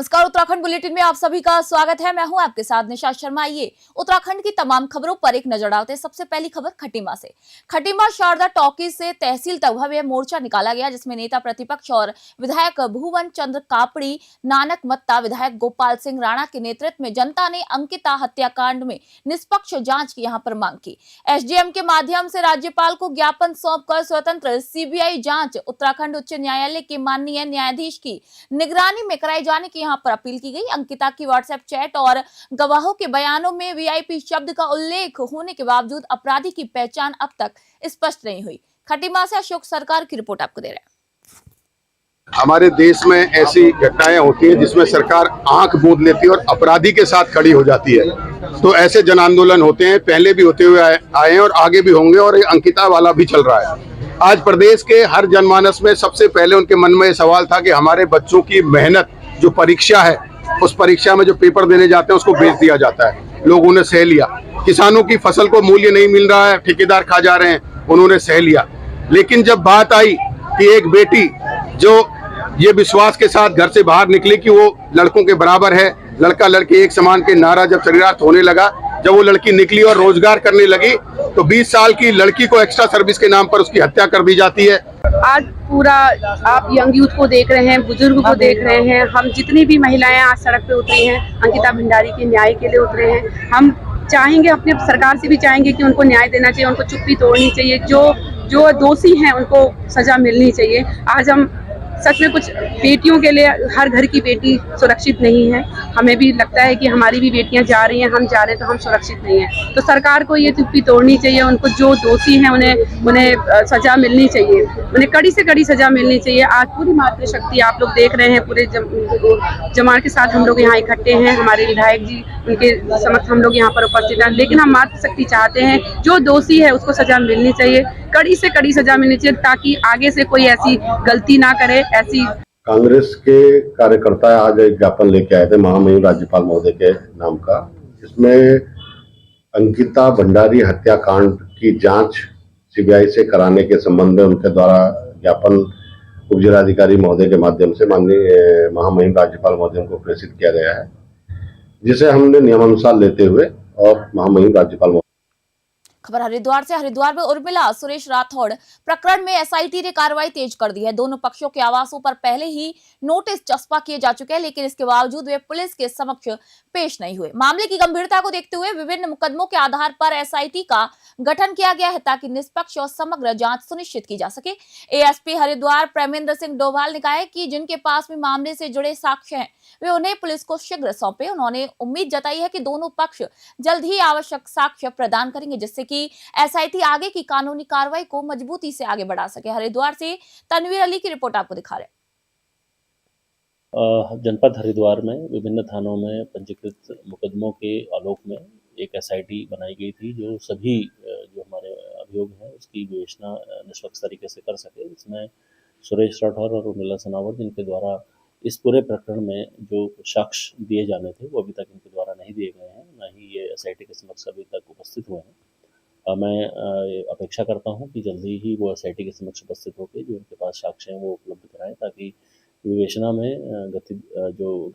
नमस्कार, उत्तराखंड बुलेटिन में आप सभी का स्वागत है। मैं हूं आपके साथ निशा शर्मा। आइए उत्तराखंड की तमाम खबरों पर एक नजर डालते हैं। सबसे पहली खबर खटीमा से। खटीमा शारदा टॉकीज से तहसील तक भव्य मोर्चा निकाला गया, जिसमें नेता प्रतिपक्ष और विधायक भुवन चंद्र कापड़ी, नानक मत्ता, विधायक गोपाल सिंह राणा के नेतृत्व में जनता ने अंकिता हत्याकांड में निष्पक्ष जांच की यहां पर मांग की। एसडीएम के माध्यम से राज्यपाल को ज्ञापन सौंपकर स्वतंत्र सीबीआई जांच उत्तराखंड उच्च न्यायालय के माननीय न्यायाधीश की निगरानी में कराई जाने की यहां पर अपील की गई। अंकिता की व्हाट्सएप चैट और गवाहों के बयानों में वीआईपी शब्द का उल्लेख होने के बावजूद अपराधी की पहचान अब तक स्पष्ट नहीं हुई। खटीमा से अशोक सरकार की रिपोर्ट आपको दे रहे हैं। हमारे देश में ऐसी घटनाएं होती हैं जिसमें सरकार आंख मूंद लेती है और अपराधी के साथ खड़ी हो जाती है। तो ऐसे जन आंदोलन होते हैं, पहले भी होते हुए आए हैं और आगे भी होंगे, और ये अंकिता वाला भी चल रहा है। आज प्रदेश के हर जनमानस में सबसे पहले उनके मन में ये सवाल था कि हमारे बच्चों की मेहनत, जो परीक्षा है, उस परीक्षा में जो पेपर देने जाते हैं उसको बेच दिया जाता है। लोगों ने सह लिया। किसानों की फसल को मूल्य नहीं मिल रहा है, ठेकेदार खा जा रहे हैं, उन्होंने सह लिया। लेकिन जब बात आई कि एक बेटी जो ये विश्वास के साथ घर से बाहर निकली कि वो लड़कों के बराबर है, लड़का लड़की एक समान के नारा जब शरीरार्थ होने लगा, जब वो लड़की निकली और रोजगार करने लगी, तो 20 साल की लड़की को एक्स्ट्रा सर्विस के नाम पर उसकी हत्या कर दी जाती है। आज पूरा आप यंग यूथ को देख रहे हैं, बुजुर्ग को देख रहे हैं। हम जितनी भी महिलाएं आज सड़क पे उतरी हैं, अंकिता भंडारी के न्याय के लिए उतरे हैं। हम चाहेंगे, अपने सरकार से भी चाहेंगे कि उनको न्याय देना चाहिए, उनको चुप्पी तोड़नी चाहिए। जो दोषी हैं उनको सजा मिलनी चाहिए। आज हम सच में कुछ बेटियों के लिए, हर घर की बेटी सुरक्षित नहीं है। हमें भी लगता है कि हमारी भी बेटियां जा रही हैं, हम जा रहे हैं तो हम सुरक्षित नहीं हैं। तो सरकार को ये चुप्पी तोड़नी चाहिए। उनको जो दोषी हैं उन्हें सजा मिलनी चाहिए, उन्हें कड़ी से कड़ी सजा मिलनी चाहिए। आज पूरी मातृशक्ति आप लोग देख रहे हैं, पूरे जमात के साथ हम लोग यहाँ इकट्ठे हैं। हमारे विधायक जी, उनके समक्ष हम लोग यहाँ पर उपस्थित हैं। लेकिन हम मातृशक्ति चाहते हैं, जो दोषी है उसको सजा मिलनी चाहिए, कड़ी से कड़ी सजा मिलनी चाहिए, ताकि आगे से कोई ऐसी गलती ना करे। ऐसी कांग्रेस के कार्यकर्ता आज एक ज्ञापन लेके आए थे महामहिम राज्यपाल महोदय के नाम का, जिसमें अंकिता भंडारी हत्याकांड की जांच सीबीआई से कराने के संबंध में उनके द्वारा ज्ञापन उप जिलाधिकारी महोदय के माध्यम से माननीय महामहिम राज्यपाल महोदय को प्रेषित किया गया है, जिसे हमने नियमानुसार लेते हुए और महामहिम राज्यपाल। खबर हरिद्वार से। हरिद्वार में उर्मिला सुरेश राठौड़ प्रकरण में एसआईटी ने कार्रवाई तेज कर दी है। दोनों पक्षों के आवासों पर पहले ही नोटिस चस्पा किए जा चुके हैं, लेकिन इसके बावजूद वे पुलिस के समक्ष पेश नहीं हुए। मामले की गंभीरता को देखते हुए विभिन्न मुकदमों के आधार पर एसआईटी का गठन किया गया है, ताकि निष्पक्ष और समग्र जांच सुनिश्चित की जा सके। एएसपी हरिद्वार प्रेमेंद्र सिंह डोभाल ने कहा है कि जिनके पास भी मामले से जुड़े साक्ष्य हैं, वे उन्हें पुलिस को शीघ्र सौंपे। उन्होंने उम्मीद जताई है कि दोनों पक्ष जल्द ही आवश्यक साक्ष्य प्रदान करेंगे, जिससे कि एसआईटी आगे की कानूनी कार्रवाई को मजबूती से आगे बढ़ा सके। हरिद्वार से तनवीर अली की रिपोर्ट आपको दिखा रहे हैं। जनपद हरिद्वार में विभिन्न थानों में पंजीकृत मुकदमों के आलोक में एक एसआईटी बनाई गई थी, जो सभी जो हमारे अभियोग हैं उसकी विवेचना निष्पक्ष तरीके से कर सके। इसमें सुरेश राठौर और उर्मिला सनावत, जिनके द्वारा इस पूरे प्रकरण में जो साक्ष्य दिए जाने थे वो अभी तक इनके द्वारा नहीं दिए गए हैं, न ही ये एसआईटी के समक्ष अभी तक उपस्थित हुए हैं। मैं अपेक्षा करता हूं कि जल्दी ही वो एसआईटी के समक्ष उपस्थित होकर जो उनके पास साक्ष्य हैं वो उपलब्ध कराएं, ताकि विवेचना में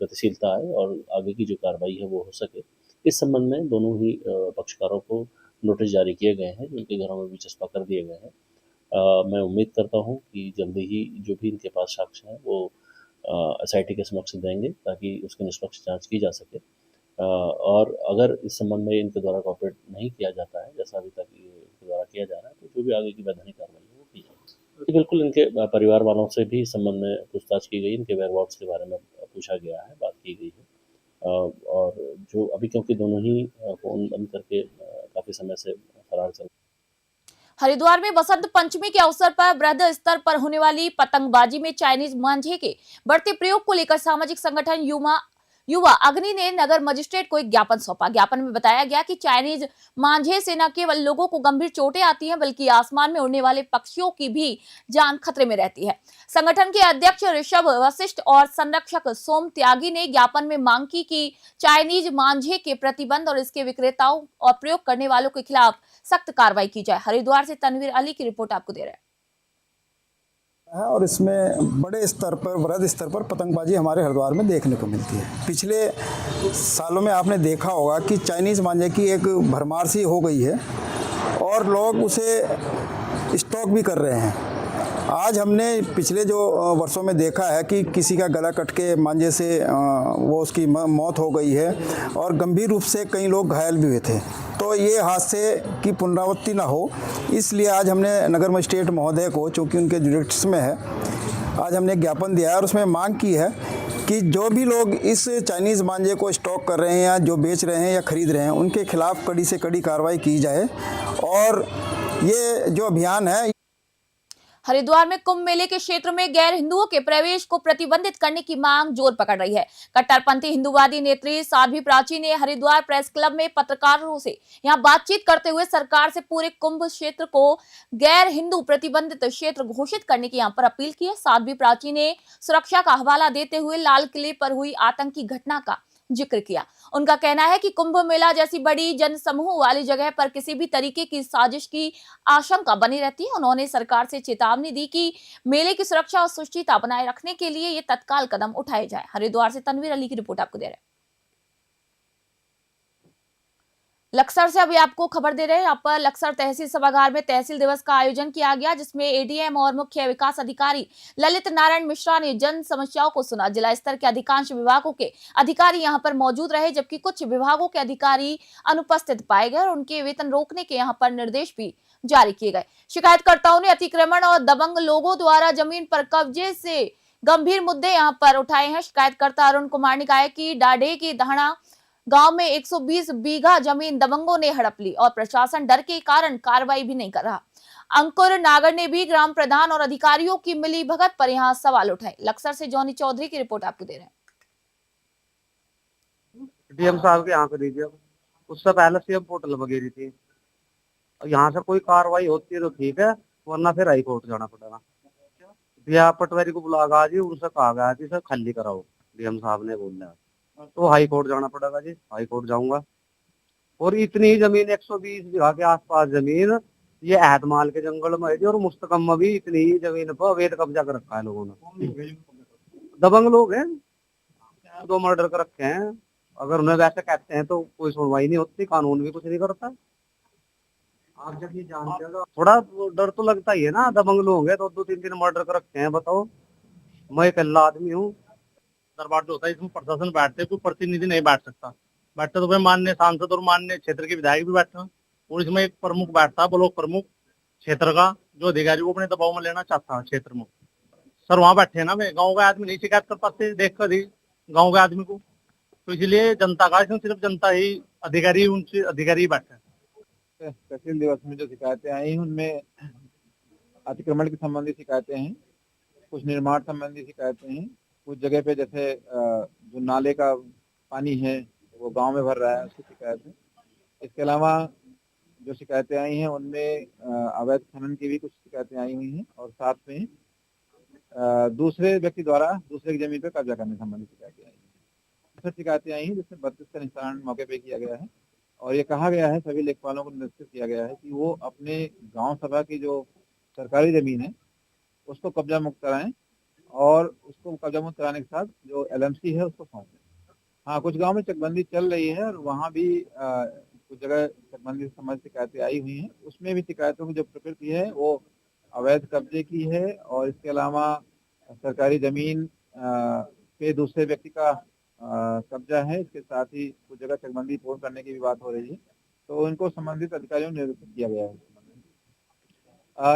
गतिशीलता आए और आगे की जो कार्रवाई है वो हो सके। इस संबंध में दोनों ही पक्षकारों को नोटिस जारी किए गए हैं, जिनके घरों में भी चस्पा कर दिए गए हैं। मैं उम्मीद करता हूं कि जल्दी ही जो भी इनके पास साक्ष्य हैं वो एसआईटी के समक्ष देंगे, ताकि उसकी निष्पक्ष जाँच की जा सके। और अगर इस संबंध में इनके द्वारा कॉपरेट नहीं किया जाता है, जैसा अभी तक इनके द्वारा किया जा रहा है, तो जो भी आगे की वैधानिक कार्रवाई है वो की जाएगी। बिल्कुल इनके परिवार वालों से भी इस संबंध में पूछताछ की गई, इनके वेयरहाउस के बारे में पूछा गया है, बात की गई है। और जो अभी, क्योंकि दोनों ही फोन बंद करके काफ़ी समय से फरार चल। हरिद्वार में बसंत पंचमी के अवसर पर वृहद स्तर पर होने वाली पतंगबाजी में चाइनीज मांझे के बढ़ते प्रयोग को लेकर सामाजिक संगठन युवा अग्नि ने नगर मजिस्ट्रेट को एक ज्ञापन सौंपा। ज्ञापन में बताया गया कि चाइनीज मांझे से न केवल लोगों को गंभीर चोटें आती हैं, बल्कि आसमान में उड़ने वाले पक्षियों की भी जान खतरे में रहती है। संगठन के अध्यक्ष ऋषभ वशिष्ठ और संरक्षक सोम त्यागी ने ज्ञापन में मांग की कि चाइनीज मांझे के प्रतिबंध और इसके विक्रेताओं और प्रयोग करने वालों के खिलाफ सख्त कार्रवाई की जाए। हरिद्वार से तनवीर अली की रिपोर्ट आपको दे रहे हैं। है और इसमें बड़े स्तर पर वृहद स्तर पर पतंगबाजी हमारे हरिद्वार में देखने को मिलती है। पिछले सालों में आपने देखा होगा कि चाइनीज़ मांझे की एक भरमार सी हो गई है और लोग उसे स्टॉक भी कर रहे हैं। आज हमने पिछले जो वर्षों में देखा है कि किसी का गला कट के मांझे से वो उसकी मौत हो गई है और गंभीर रूप से कई लोग घायल भी हुए थे। तो ये हादसे की पुनरावृत्ति ना हो, इसलिए आज हमने नगर मजिस्ट्रेट महोदय को, चूँकि उनके जुरिडिक्शन में है, आज हमने एक ज्ञापन दिया है और उसमें मांग की है कि जो भी लोग इस चाइनीज़ मांझे को स्टॉक कर रहे हैं या जो बेच रहे हैं या ख़रीद रहे हैं, उनके खिलाफ़ कड़ी से कड़ी कार्रवाई की जाए। और ये जो अभियान है, हरिद्वार में कुंभ मेले के क्षेत्र में गैर हिंदुओं के प्रवेश को प्रतिबंधित करने की मांग जोर पकड़ रही है। कट्टरपंथी हिंदूवादी नेत्री साध्वी प्राची ने हरिद्वार प्रेस क्लब में पत्रकारों से यहां बातचीत करते हुए सरकार से पूरे कुंभ क्षेत्र को गैर हिंदू प्रतिबंधित क्षेत्र घोषित करने की यहां पर अपील की है। साध्वी प्राची ने सुरक्षा का हवाला देते हुए लाल किले पर हुई आतंकी घटना का जिक्र किया। उनका कहना है कि कुंभ मेला जैसी बड़ी जनसमूह वाली जगह पर किसी भी तरीके की साजिश की आशंका बनी रहती है। उन्होंने सरकार से चेतावनी दी कि मेले की सुरक्षा और सुचिता बनाए रखने के लिए ये तत्काल कदम उठाए जाए। हरिद्वार से तनवीर अली की रिपोर्ट आपको दे रहे हैं। लक्सर से अभी आपको खबर दे रहे हैं। यहाँ पर लक्सर तहसील सभागार में तहसील दिवस का आयोजन किया गया, जिसमें एडीएम और मुख्य विकास अधिकारी ललित नारायण मिश्रा ने जन समस्याओं को सुना। जिला स्तर के अधिकांश विभागों के अधिकारी यहाँ पर मौजूद रहे, जबकि कुछ विभागों के अधिकारी अनुपस्थित पाए गए और उनके वेतन रोकने के यहाँ पर निर्देश भी जारी किए गए। शिकायतकर्ताओं ने अतिक्रमण और दबंग लोगों द्वारा जमीन पर कब्जे से गंभीर मुद्दे यहाँ पर उठाए हैं। शिकायतकर्ता अरुण कुमार ने कहा है कि डाढे की दहना गांव में 120 बीघा जमीन दबंगों ने हड़प ली और प्रशासन डर के कारण कार्रवाई भी नहीं कर रहा। अंकुर नागर ने भी ग्राम प्रधान और अधिकारियों की मिलीभगत पर यहां सवाल उठाए। लक्सर से जॉनी चौधरी की रिपोर्ट आपको दे रहे हैं। डीएम साहब के यहाँ पे दीजिए। उससे पहले सीएम पोर्टल वगैरह थी, और यहाँ से कोई कार्रवाई होती है तो ठीक है, वरना फिर हाई कोर्ट जाना पड़ेगा। या पटवारी को बुला गया जी, उनसे कहा गया कि सर खाली कराओ, डीएम साहब ने बोला तो हाई कोर्ट जाना पड़ेगा जी। हाई कोर्ट जाऊंगा। और इतनी जमीन 120 बीघा के आसपास जमीन ये एहतमाल के जंगल में है जी, और मुस्तकम में भी इतनी ही जमीन पर अवैध कब्जा कर रखा है लोगों ने। दबंग लोग हैं, 2 मर्डर कर रखे हैं। अगर उन्हें वैसे कहते हैं तो कोई सुनवाई नहीं होती, कानून भी कुछ नहीं करता। आप जब ये जानते हो थोड़ा डर तो लगता ही है ना। दबंग लोग हैं, 2-3 मर्डर कर रखे हैं। बताओ, मैं अकेला आदमी हूँ। दरबार जो होता है इसमें प्रशासन बैठते, कोई प्रतिनिधि नहीं बैठ सकता। बैठते तो भाई माननीय सांसद और माननीय क्षेत्र के विधायक भी बैठते हैं, और इसमें एक प्रमुख बैठता है, ब्लॉक प्रमुख क्षेत्र का, जो अधिकारी को अपने दबाव में लेना चाहता है क्षेत्र में। सर वहां बैठे ना, मैं गाँव का आदमी नहीं शिकायत कर पाते देख कर ही गाँव के आदमी को, तो इसलिए जनता का, इसमें सिर्फ जनता ही अधिकारी, उनसे अधिकारी ही बैठे हैं। तहसील दिवस में जो शिकायतें आई हैं उनमें अतिक्रमण के संबंधी शिकायतें हैं, कुछ निर्माण संबंधी शिकायतें हैं, कुछ जगह पे जैसे जो नाले का पानी है वो गांव में भर रहा है, उसकी शिकायत है। इसके अलावा जो शिकायतें आई हैं उनमें अवैध खनन की भी कुछ शिकायतें आई हुई हैं, और साथ में दूसरे व्यक्ति द्वारा दूसरे की जमीन पर कब्जा करने संबंधी शिकायतें आई हैं। शिकायतें आई हैं जिसमें 32 का निस्तारण मौके पे किया गया है, और ये कहा गया है, सभी लेखपालों को निर्देशित किया गया है कि वो अपने गांव सभा की जो सरकारी जमीन है उसको कब्जा मुक्त कराएं, और उसको कब्जा मुक्त कराने के साथ जो एलएमसी है उसको सौंप दें। हाँ, कुछ गांव में चकबंदी चल रही है और वहाँ भी कुछ जगह चकबंदी से संबंधित शिकायतें आई हुई हैं। उसमें भी शिकायतों की जो प्रकृति है वो अवैध कब्जे की है, और इसके अलावा सरकारी जमीन पे दूसरे व्यक्ति का कब्जा है। इसके साथ ही कुछ जगह चकबंदी पूर्ण करने की भी बात हो रही है, तो इनको संबंधित अधिकारियों ने निर्देशित किया गया है।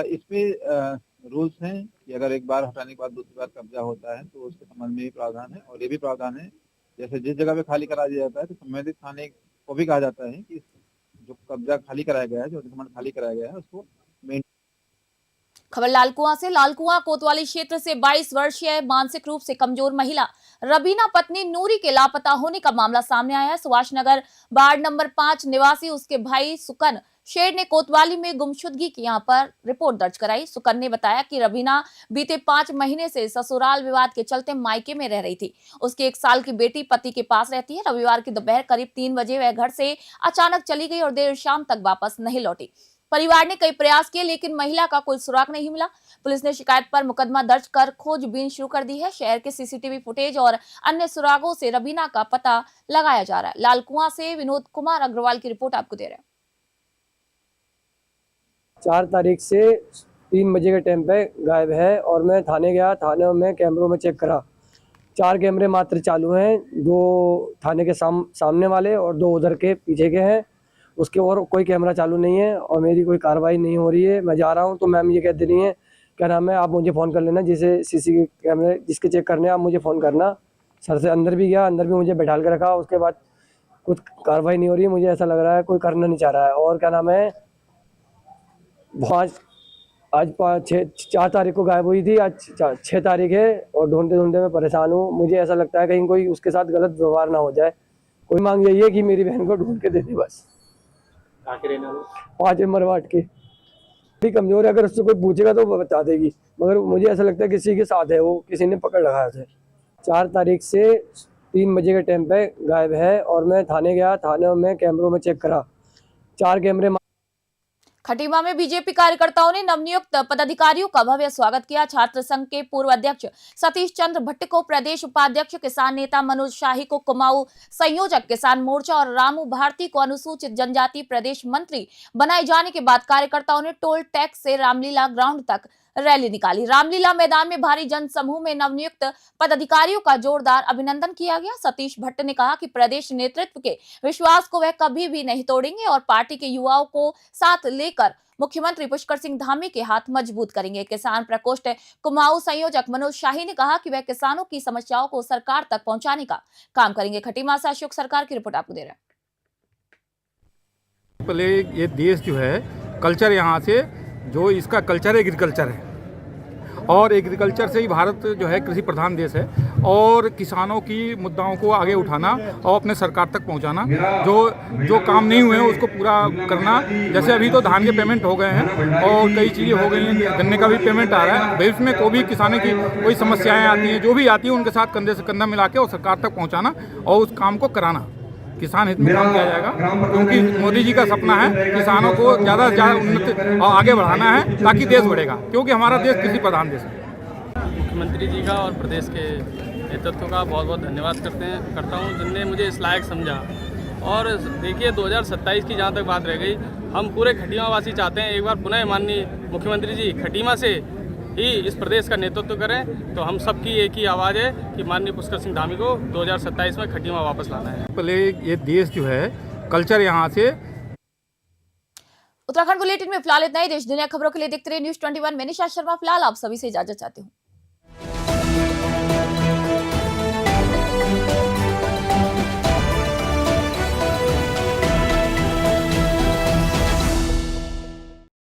इसमें रूल्स हैं कि अगर एक बार हटाने के बाद दूसरी बार कब्जा होता है तो उसके संबंध में भी प्रावधान है, और ये भी प्रावधान है जैसे जिस जगह पे खाली करा दिया जाता है तो संबंधित थाने को भी कहा जाता है कि जो कब्जा खाली कराया गया है, जो अतिक्रमण खाली कराया गया है, उसको खबर लालकुआं से। लालकुआं कोतवाली क्षेत्र से 22 वर्षीय मानसिक रूप से कमजोर महिला रबीना पत्नी नूरी के लापता होने का मामला सामने आया है। सुभाष नगर वार्ड नंबर 5 निवासी उसके भाई सुकन शेर ने कोतवाली में गुमशुदगी की यहां पर रिपोर्ट दर्ज कराई। सुकन ने बताया कि रबीना बीते 5 महीने से ससुराल विवाद के चलते मायके में रह रही थी। उसकी 1 साल की बेटी पति के पास रहती है। रविवार की दोपहर करीब 3 बजे वह घर से अचानक चली गई और देर शाम तक वापस नहीं लौटी। परिवार ने कई प्रयास किए लेकिन महिला का कोई सुराग नहीं मिला। पुलिस ने शिकायत पर मुकदमा दर्ज कर खोजबीन शुरू कर दी है। शहर के सीसीटीवी फुटेज और अन्य सुरागों से रबीना का पता लगाया जा रहा है। लालकुआं से विनोद कुमार अग्रवाल की रिपोर्ट आपको दे रहे हैं। 4 तारीख से 3 बजे के टाइम पे गायब है और मैं थाने गया। थाने में कैमरों में चेक करा, 4 कैमरे मात्र चालू हैं, 2 थाने के सामने वाले और 2 उधर के पीछे के हैं। उसके और कोई कैमरा चालू नहीं है और मेरी कोई कार्रवाई नहीं हो रही है। मैं जा रहा हूं तो मैम ये कह दे रही है, क्या नाम है, आप मुझे फ़ोन कर लेना, जिसे सीसी कैमरे जिसके चेक करने आप मुझे फ़ोन करना। सर से अंदर भी गया, अंदर भी मुझे बैठाल के रखा। उसके बाद कुछ कार्रवाई नहीं हो रही है। मुझे ऐसा लग रहा है कोई करना नहीं चाह रहा है। और क्या नाम है, आज 4 तारीख को गायब हुई थी, आज 6 तारीख है और ढूंढते ढूंढते मैं परेशान हूँ। मुझे ऐसा लगता है कहीं कोई उसके साथ गलत व्यवहार ना हो जाए। कोई मांग यही है कि मेरी बहन को ढूंढ के दे दे बस। 5 नंबर वार्ड के भी कमजोर है, अगर उससे कोई पूछेगा तो वो बता देगी, मगर मुझे ऐसा लगता है किसी के साथ है, वो किसी ने पकड़ रखा है उसे। 4 तारीख से 3 बजे के टाइम पे गायब है और मैं थाने गया। थाने में कैमरों में चेक करा, 4 कैमरे। खटीमा में बीजेपी कार्यकर्ताओं ने नवनियुक्त पदाधिकारियों का भव्य स्वागत किया। छात्र संघ के पूर्व अध्यक्ष सतीश चंद्र भट्ट को प्रदेश उपाध्यक्ष, किसान नेता मनोज शाही को कुमाऊं संयोजक किसान मोर्चा और रामू भारती को अनुसूचित जनजाति प्रदेश मंत्री बनाए जाने के बाद कार्यकर्ताओं ने टोल टैक्स से रामलीला ग्राउंड तक रैली निकाली। रामलीला मैदान में भारी जनसमूह में नवनियुक्त पदाधिकारियों का जोरदार अभिनंदन किया गया। सतीश भट्ट ने कहा कि प्रदेश नेतृत्व के विश्वास को वह कभी भी नहीं तोड़ेंगे और पार्टी के युवाओं को साथ लेकर मुख्यमंत्री पुष्कर सिंह धामी के हाथ मजबूत करेंगे। किसान प्रकोष्ठ कुमाऊं संयोजक मनोज शाही ने कहा कि वह किसानों की समस्याओं को सरकार तक पहुंचाने का काम करेंगे। खटीमा से अशोक सरकार की रिपोर्ट आपको दे रहे हैं। पहले ये देश जो है कल्चर, यहाँ से जो इसका कल्चर एग्रीकल्चर है और एग्रीकल्चर से ही भारत जो है कृषि प्रधान देश है और किसानों की मुद्दाओं को आगे उठाना और अपने सरकार तक पहुंचाना, जो काम नहीं हुए हैं उसको पूरा करना। जैसे अभी तो धान के पेमेंट हो गए हैं और कई चीज़ें हो गई हैं, गन्ने का भी पेमेंट आ रहा है। भविष्य में कोई भी किसानों की कोई समस्याएँ आती हैं, जो भी आती हैं उनके साथ कंधे से कंधा मिला के और सरकार तक पहुँचाना और उस काम को कराना। किसान हित में काम किया जाएगा क्योंकि मोदी जी का सपना है किसानों को ज़्यादा से ज़्यादा उन्नति और आगे बढ़ाना है ताकि देश बढ़ेगा, क्योंकि हमारा देश कृषि प्रधान देश है। मुख्यमंत्री जी का और प्रदेश के नेतृत्व का बहुत बहुत धन्यवाद करता हूँ जिनने मुझे इस लायक समझा। और देखिए 2027 की जहाँ तक बात रह गई, हम पूरे खटीमा वासी चाहते हैं एक बार पुनः माननीय मुख्यमंत्री जी खटीमा से ही इस प्रदेश का नेतृत्व करें। तो हम सबकी एक ही आवाज़ है कि माननीय पुष्कर सिंह धामी को 2027 में खटीमा वापस लाना है। पहले ये देश जो है कल्चर, यहाँ से उत्तराखंड बुलेटिन में फिलहाल इतना ही। देश दुनिया खबरों के लिए देखते रहिए News 21। मैं निशा शर्मा फिलहाल आप सभी से इजाजत चाहती हूँ।